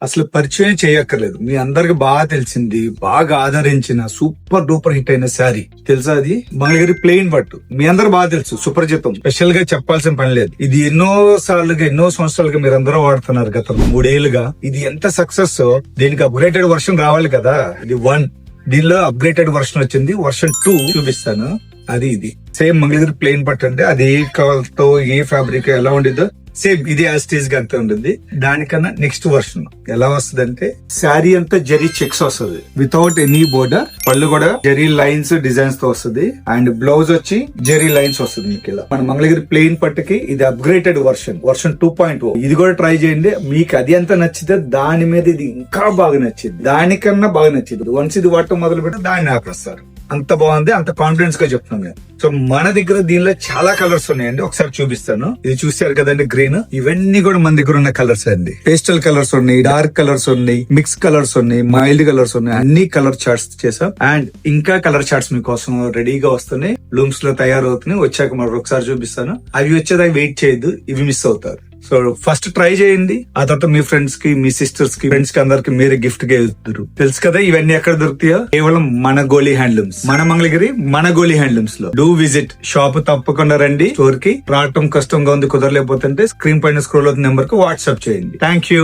అసలు పరిచయం చేయక్కర్లేదు, మీ అందరికి బాగా తెలిసింది, బాగా ఆదరించిన సూపర్ డూపర్ హిట్ అయిన శారీ తెలుసా? అది మంగళగిరి ప్లెయిన్ పట్టు, మీ అందరు బాగా తెలుసు, సుప్రజితం. స్పెషల్ గా చెప్పాల్సిన పని లేదు. ఇది ఎన్నో సంవత్సరాలుగా మీరందరూ వాడుతున్నారు గత 3 ఏళ్లుగా. ఇది ఎంత సక్సెస్, దీనికి అప్గ్రేటెడ్ వర్షన్ రావాలి కదా. ఇది 1, దీనిలో అప్గ్రేటెడ్ వర్షన్ వచ్చింది. వర్షన్ 2 చూపిస్తాను. అది ఇది సేమ్ మంగళగిరి ప్లెయిన్ పట్టు అంటే అది ఏ కలర్ తో ఏ ఫ్యాబ్రిక్ ఎలా ఉండిద్దో సేమ్ ఇది యాస్టేజ్ గా అంతే ఉంటుంది. దానికన్నా నెక్స్ట్ వర్షన్ ఎలా వస్తుంది అంటే శారీ అంతా జరీ చెక్స్ వస్తుంది వితౌట్ ఎనీ బోర్డర్. పళ్ళు కూడా జరీ లైన్స్ డిజైన్స్ తో వస్తుంది అండ్ బ్లౌజ్ వచ్చి జరీ లైన్స్ వస్తుంది మీకు ఇలా. మన మంగళగిరి ప్లెయిన్ పట్టుకి ఇది అప్గ్రేటెడ్ వర్షన్ 2.0. ఇది కూడా ట్రై చేయండి. మీకు అది ఎంత నచ్చితే దాని మీద ఇది ఇంకా బాగా నచ్చింది, దానికన్నా బాగా నచ్చింది. వన్స్ ఇది వాడటం మొదలు పెడితే దాన్ని ఆపేస్తారు. అంత బాగుంది, అంత కాన్ఫిడెన్స్ గా చెప్తున్నాను నేను. సో మన దగ్గర దీనిలో చాలా కలర్స్ ఉన్నాయండి, ఒకసారి చూపిస్తాను. ఇది చూసారు కదండి గ్రీన్, ఇవన్నీ కూడా మన దగ్గర ఉన్న కలర్స్ అండి. పేస్టల్ కలర్స్ ఉన్నాయి, డార్క్ కలర్స్ ఉన్నాయి, మిక్స్ కలర్స్ ఉన్నాయి, మైల్డ్ కలర్స్ ఉన్నాయి. అన్ని కలర్ చార్ట్స్ చేసాం అండ్ ఇంకా కలర్ చార్ట్స్ మీకోసం రెడీగా వస్తున్నాయి, లూమ్స్ లో తయారవుతున్నాయి. వచ్చాక మరొకసారి చూపిస్తాను. అవి వచ్చేదాకా వెయిట్ చేయొద్దు, ఇవి మిస్ అవుతారు. సో ఫస్ట్ ట్రై చేయండి, ఆ తర్వాత మీ ఫ్రెండ్స్ కి, మీ సిస్టర్స్ కి, ఫ్రెండ్స్ కి అందరికి మీరే గిఫ్ట్ గా ఇస్తారు. తెలుసు కదా ఇవన్నీ ఎక్కడ దొరుకుతాయో, కేవలం మన గోలీ హ్యాండ్లూమ్స్, మన మంగళగిరి మన గోలీ హ్యాండ్లూమ్స్ లో. డూ విజిట్ షాప్, తప్పకుండా రండి. స్టోర్ కి రావటం కష్టంగా ఉంది, కుదరలేకపోతుంటే స్క్రీన్ పైన స్క్రోల్ అవుతున్న నెంబర్ కి వాట్సాప్ చేయండి. Thank you.